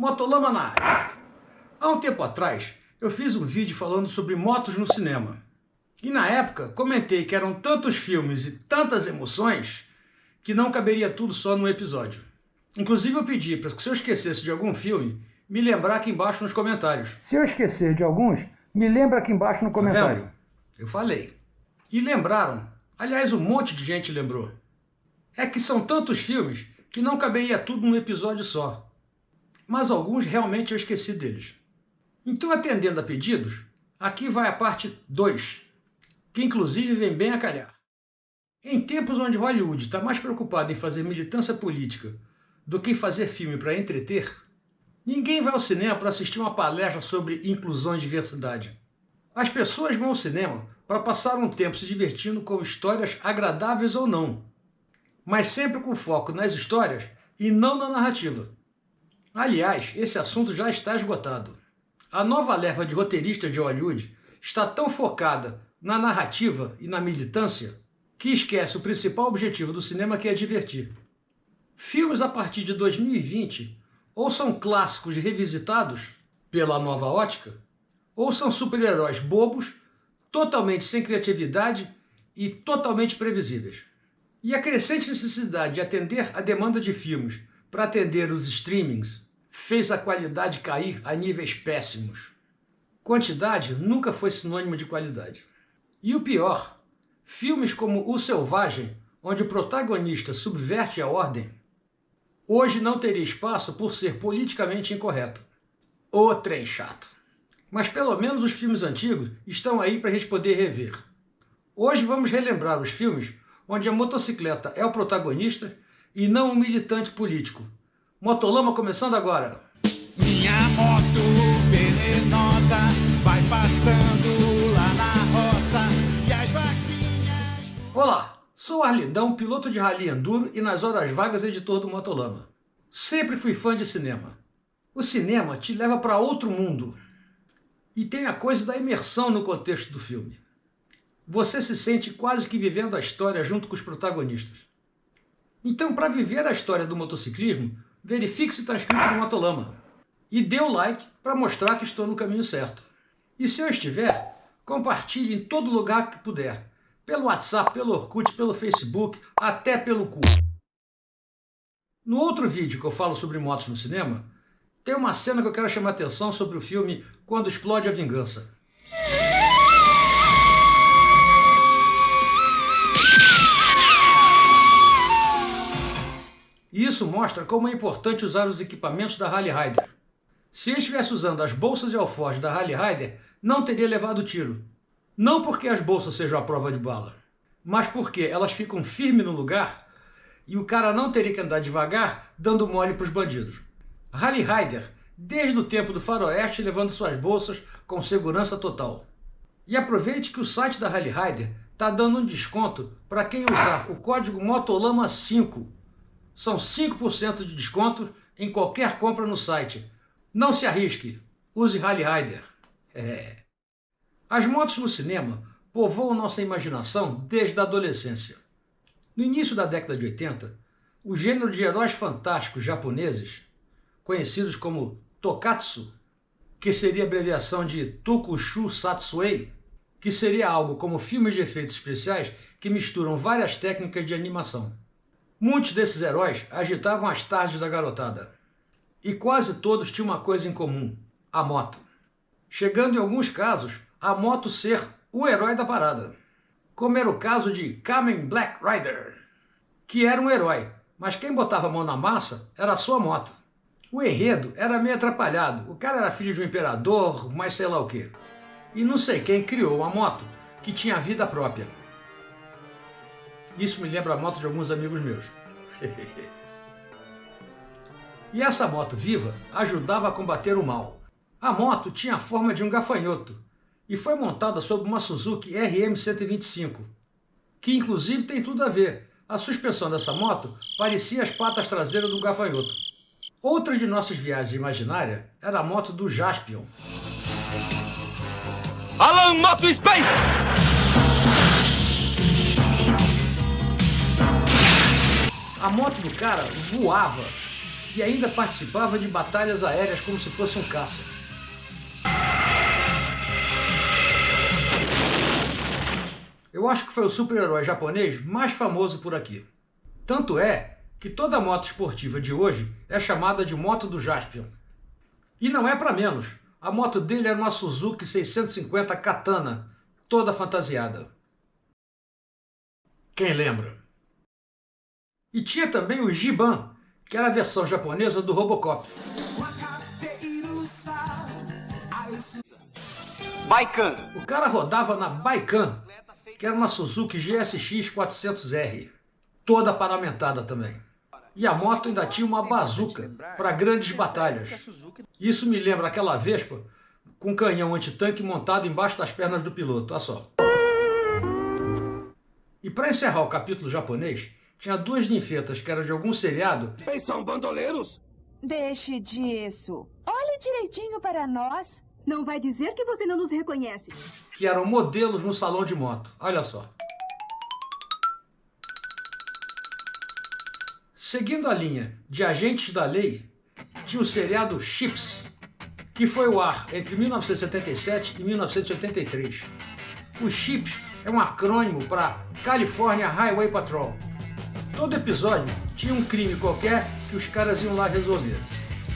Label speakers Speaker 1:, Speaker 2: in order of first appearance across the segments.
Speaker 1: Motolama na área. Há um tempo atrás, eu fiz um vídeo falando sobre motos no cinema. E na época, comentei que eram tantos filmes e tantas emoções que não caberia tudo só num episódio. Inclusive eu pedi para que se eu esquecesse de algum filme, me lembrar aqui embaixo nos comentários.
Speaker 2: Se eu esquecer de alguns, me lembra aqui embaixo no comentário.
Speaker 1: Tá vendo? Eu falei. E lembraram. Aliás, um monte de gente lembrou. É que são tantos filmes que não caberia tudo num episódio só. Mas alguns realmente eu esqueci deles. Então, atendendo a pedidos, aqui vai a parte 2, que inclusive vem bem a calhar. Em tempos onde Hollywood está mais preocupado em fazer militância política do que em fazer filme para entreter, ninguém vai ao cinema para assistir uma palestra sobre inclusão e diversidade. As pessoas vão ao cinema para passar um tempo se divertindo com histórias agradáveis ou não, mas sempre com foco nas histórias e não na narrativa. Aliás, esse assunto já está esgotado. A nova leva de roteiristas de Hollywood está tão focada na narrativa e na militância que esquece o principal objetivo do cinema, que é divertir. Filmes a partir de 2020 ou são clássicos revisitados pela nova ótica, ou são super-heróis bobos, totalmente sem criatividade e totalmente previsíveis. E a crescente necessidade de atender a demanda de filmes para atender os streamings fez a qualidade cair a níveis péssimos. Quantidade nunca foi sinônimo de qualidade. E o pior, filmes como O Selvagem, onde o protagonista subverte a ordem, hoje não teria espaço por ser politicamente incorreto. Ô trem chato. Mas pelo menos os filmes antigos estão aí para a gente poder rever. Hoje vamos relembrar os filmes onde a motocicleta é o protagonista e não um militante político. Motolama começando agora.
Speaker 3: Minha moto venenosa vai passando lá na roça e as vaquinhas...
Speaker 1: Olá, sou Arlindão, piloto de rally enduro e nas horas vagas editor do Motolama. Sempre fui fã de cinema. O cinema te leva para outro mundo. E tem a coisa da imersão no contexto do filme. Você se sente quase que vivendo a história junto com os protagonistas. Então, para viver a história do motociclismo, verifique se está inscrito no Motolama. E dê o like para mostrar que estou no caminho certo. E se eu estiver, compartilhe em todo lugar que puder. Pelo WhatsApp, pelo Orkut, pelo Facebook, até pelo cu. No outro vídeo que eu falo sobre motos no cinema, tem uma cena que eu quero chamar a atenção sobre o filme Quando Explode a Vingança. E isso mostra como é importante usar os equipamentos da Harley Rider. Se eu estivesse usando as bolsas e alforjes da Harley Rider, não teria levado tiro. Não porque as bolsas sejam a prova de bala, mas porque elas ficam firmes no lugar e o cara não teria que andar devagar dando mole para os bandidos. Harley Rider, desde o tempo do faroeste, levando suas bolsas com segurança total. E aproveite que o site da Harley Rider está dando um desconto para quem usar o código MOTOLAMA5. São 5% de desconto em qualquer compra no site. Não se arrisque, use Harley Rider. As motos no cinema povoam nossa imaginação desde a adolescência. No início da década de 80, o gênero de heróis fantásticos japoneses, conhecidos como Tokatsu, que seria a abreviação de Tokushu Satsuei, que seria algo como filmes de efeitos especiais que misturam várias técnicas de animação. Muitos desses heróis agitavam as tardes da garotada. E quase todos tinham uma coisa em comum: a moto. Chegando em alguns casos, a moto ser o herói da parada. Como era o caso de Kamen Black Rider, que era um herói, mas quem botava a mão na massa era a sua moto. O enredo era meio atrapalhado, o cara era filho de um imperador, mas sei lá o quê. E não sei quem criou uma moto que tinha vida própria. Isso me lembra a moto de alguns amigos meus. E essa moto viva ajudava a combater o mal. A moto tinha a forma de um gafanhoto e foi montada sobre uma Suzuki RM125, que inclusive tem tudo a ver. A suspensão dessa moto parecia as patas traseiras do gafanhoto. Outra de nossas viagens imaginárias era a moto do Jaspion.
Speaker 3: Alan Moto Space!
Speaker 1: A moto do cara voava e ainda participava de batalhas aéreas como se fosse um caça. Eu acho que foi o super-herói japonês mais famoso por aqui. Tanto é que toda moto esportiva de hoje é chamada de moto do Jaspion. E não é para menos. A moto dele era uma Suzuki 650 Katana, toda fantasiada. Quem lembra? E tinha também o Giban, que era a versão japonesa do Robocop.
Speaker 4: Baikan.
Speaker 1: O cara rodava na Baikan, que era uma Suzuki GSX 400R, toda paramentada também. E a moto ainda tinha uma bazuca para grandes batalhas. Isso me lembra aquela Vespa com um canhão antitanque montado embaixo das pernas do piloto, olha só. E para encerrar o capítulo japonês, tinha duas ninfetas que eram de algum seriado.
Speaker 4: Eles são bandoleiros?
Speaker 5: Deixe disso. Olhe direitinho para nós.
Speaker 6: Não vai dizer que você não nos reconhece.
Speaker 1: Que eram modelos no salão de moto. Olha só. Seguindo a linha de agentes da lei, tinha o seriado Chips, que foi ao ar entre 1977 e 1983. O Chips é um acrônimo para California Highway Patrol. Todo episódio tinha um crime qualquer que os caras iam lá resolver.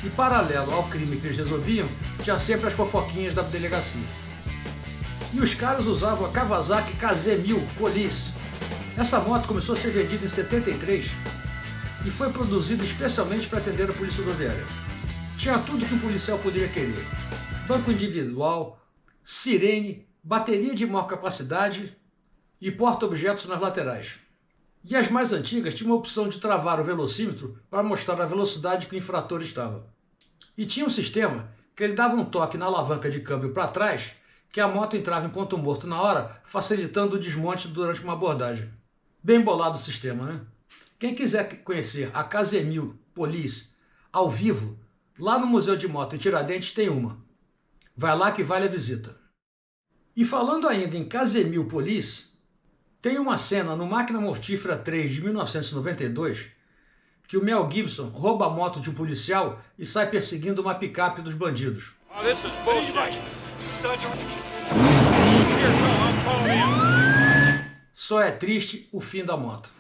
Speaker 1: E paralelo ao crime que eles resolviam, tinha sempre as fofoquinhas da delegacia. E os caras usavam a Kawasaki KZ1000 Police. Essa moto começou a ser vendida em 73 e foi produzida especialmente para atender a polícia rodoviária. Tinha tudo que um policial poderia querer: banco individual, sirene, bateria de maior capacidade e porta-objetos nas laterais. E as mais antigas tinham a opção de travar o velocímetro para mostrar a velocidade que o infrator estava. E tinha um sistema que ele dava um toque na alavanca de câmbio para trás, que a moto entrava em ponto morto na hora, facilitando o desmonte durante uma abordagem. Bem bolado o sistema, né? Quem quiser conhecer a KZ1000 Police ao vivo, lá no Museu de Moto em Tiradentes tem uma. Vai lá que vale a visita. E falando ainda em KZ1000 Police, tem uma cena no Máquina Mortífera 3 de 1992 que o Mel Gibson rouba a moto de um policial e sai perseguindo uma picape dos bandidos.
Speaker 3: Oh, this is bullshit.
Speaker 1: Só é triste o fim da moto.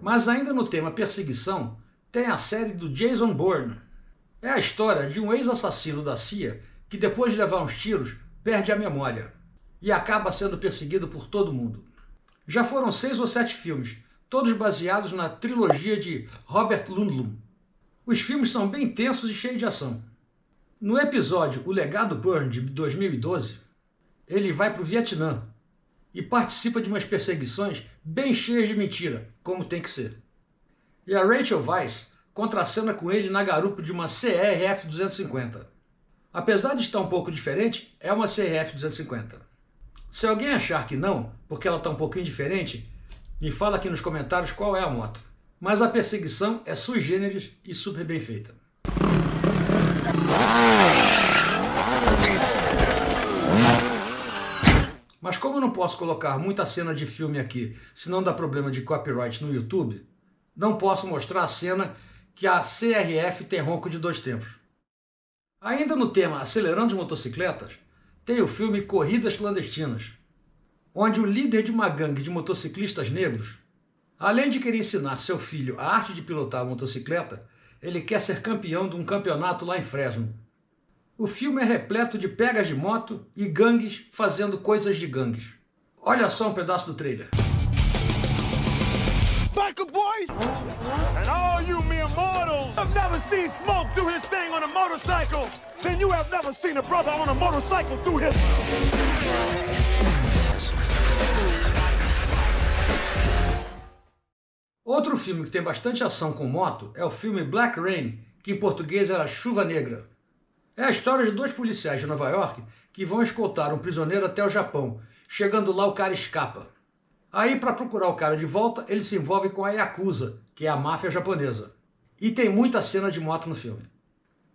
Speaker 1: Mas ainda no tema perseguição, tem a série do Jason Bourne. É a história de um ex-assassino da CIA que depois de levar uns tiros, perde a memória e acaba sendo perseguido por todo mundo. Já foram 6 ou 7 filmes, todos baseados na trilogia de Robert Ludlum. Os filmes são bem tensos e cheios de ação. No episódio O Legado Bourne, de 2012, ele vai para o Vietnã e participa de umas perseguições bem cheias de mentira, como tem que ser. E a Rachel Weisz contracena com ele na garupa de uma CRF 250. Apesar de estar um pouco diferente, é uma CRF 250. Se alguém achar que não, porque ela está um pouquinho diferente, me fala aqui nos comentários qual é a moto. Mas a perseguição é sui generis e super bem feita. Mas como eu não posso colocar muita cena de filme aqui, senão dá problema de copyright no YouTube, não posso mostrar a cena que a CRF tem ronco de 2 tempos. Ainda no tema Acelerando as Motocicletas, tem o filme Corridas Clandestinas, onde o líder de uma gangue de motociclistas negros, além de querer ensinar seu filho a arte de pilotar a motocicleta, ele quer ser campeão de um campeonato lá em Fresno. O filme é repleto de pegas de moto e gangues fazendo coisas de gangues. Olha só um pedaço do trailer.
Speaker 3: Biker boys! And all you mere mortals have never seen Smoke do his thing on a motorcycle, then you have never seen a brother on a motorcycle do his...
Speaker 1: Outro filme que tem bastante ação com moto é o filme Black Rain, que em português era Chuva Negra. É a história de 2 policiais de Nova York que vão escoltar um prisioneiro até o Japão. Chegando lá, o cara escapa. Aí, para procurar o cara de volta, ele se envolve com a Yakuza, que é a máfia japonesa. E tem muita cena de moto no filme.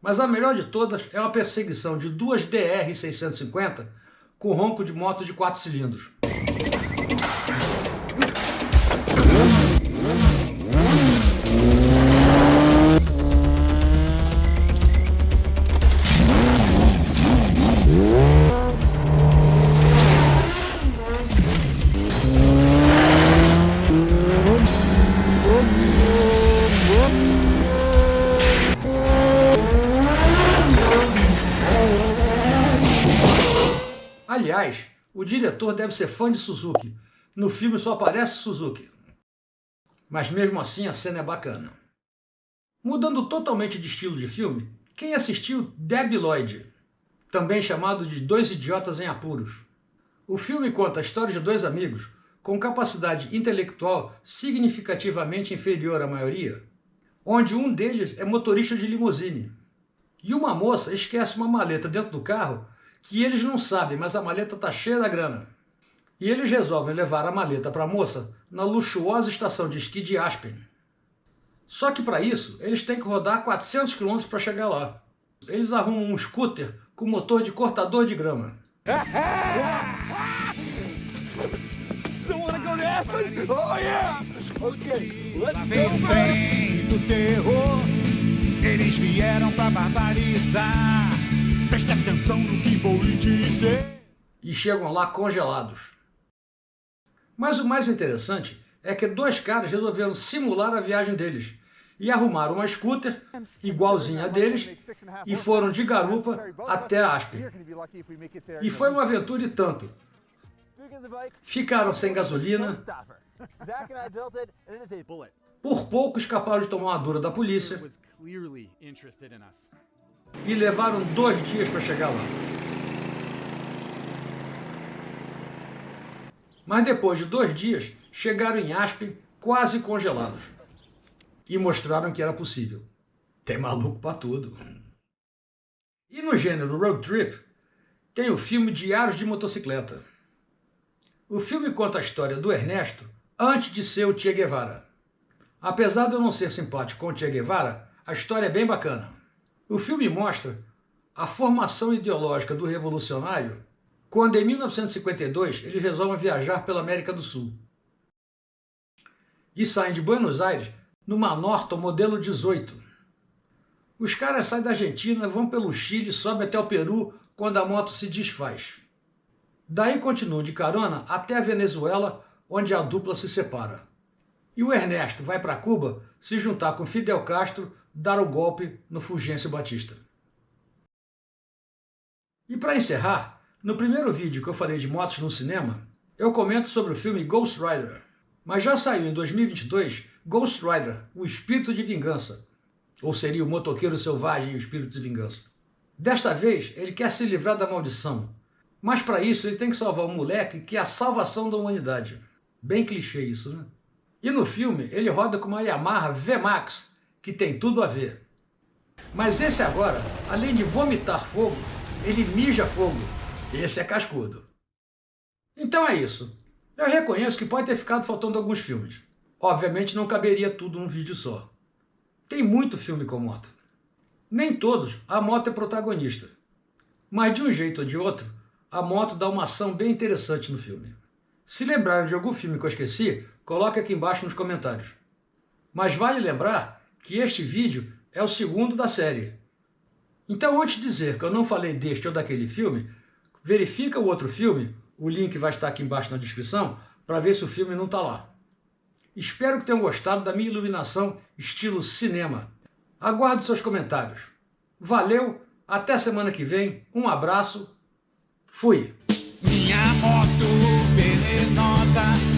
Speaker 1: Mas a melhor de todas é uma perseguição de 2 DR-650 com ronco de moto de 4 cilindros. Aliás, o diretor deve ser fã de Suzuki. No filme só aparece Suzuki. Mas mesmo assim a cena é bacana. Mudando totalmente de estilo de filme, quem assistiu Debi Lloyd, também chamado de Dois Idiotas em Apuros? O filme conta a história de dois amigos com capacidade intelectual significativamente inferior à maioria, onde um deles é motorista de limusine. E uma moça esquece uma maleta dentro do carro que eles não sabem, mas a maleta está cheia da grana. E eles resolvem levar a maleta para a moça na luxuosa estação de esqui de Aspen. Só que para isso, eles têm que rodar 400 km para chegar lá. Eles arrumam um scooter com motor de cortador de grama.
Speaker 3: Oh, yeah! Okay, let's
Speaker 7: Vem o trem do terror, eles vieram pra barbarizar. Preste atenção no que vou lhe dizer.
Speaker 1: E chegam lá congelados. Mas o mais interessante é que dois caras resolveram simular a viagem deles e arrumaram uma scooter igualzinha a deles e foram de garupa até Aspen. E foi uma aventura e tanto. Ficaram sem gasolina, por pouco escaparam de tomar uma dura da polícia e levaram 2 dias para chegar lá. Mas depois de 2 dias, chegaram em Aspen quase congelados e mostraram que era possível. Tem maluco para tudo. E no gênero road trip, tem o filme Diários de Motocicleta. O filme conta a história do Ernesto antes de ser o Che Guevara. Apesar de eu não ser simpático com o Che Guevara, a história é bem bacana. O filme mostra a formação ideológica do revolucionário quando, em 1952, eles resolvem viajar pela América do Sul. E saem de Buenos Aires numa Norton modelo 18. Os caras saem da Argentina, vão pelo Chile, sobem até o Peru quando a moto se desfaz. Daí continuam de carona até a Venezuela, onde a dupla se separa. E o Ernesto vai para Cuba se juntar com Fidel Castro, dar o golpe no Fulgêncio Batista. E para encerrar, no primeiro vídeo que eu falei de motos no cinema, eu comento sobre o filme Ghost Rider. Mas já saiu em 2022 Ghost Rider, o Espírito de Vingança. Ou seria o Motoqueiro Selvagem e o Espírito de Vingança. Desta vez, ele quer se livrar da maldição. Mas para isso ele tem que salvar um moleque que é a salvação da humanidade. Bem clichê isso, né? E no filme ele roda com uma Yamaha VMAX, que tem tudo a ver. Mas esse agora, além de vomitar fogo, ele mija fogo. Esse é cascudo. Então é isso. Eu reconheço que pode ter ficado faltando alguns filmes. Obviamente não caberia tudo num vídeo só. Tem muito filme com moto. Nem todos a moto é protagonista. Mas de um jeito ou de outro, a moto dá uma ação bem interessante no filme. Se lembrarem de algum filme que eu esqueci, coloque aqui embaixo nos comentários. Mas vale lembrar que este vídeo é o segundo da série. Então, antes de dizer que eu não falei deste ou daquele filme, verifica o outro filme, o link vai estar aqui embaixo na descrição, para ver se o filme não está lá. Espero que tenham gostado da minha iluminação estilo cinema. Aguardo seus comentários. Valeu, até semana que vem, um abraço, fui!
Speaker 7: Minha moto venenosa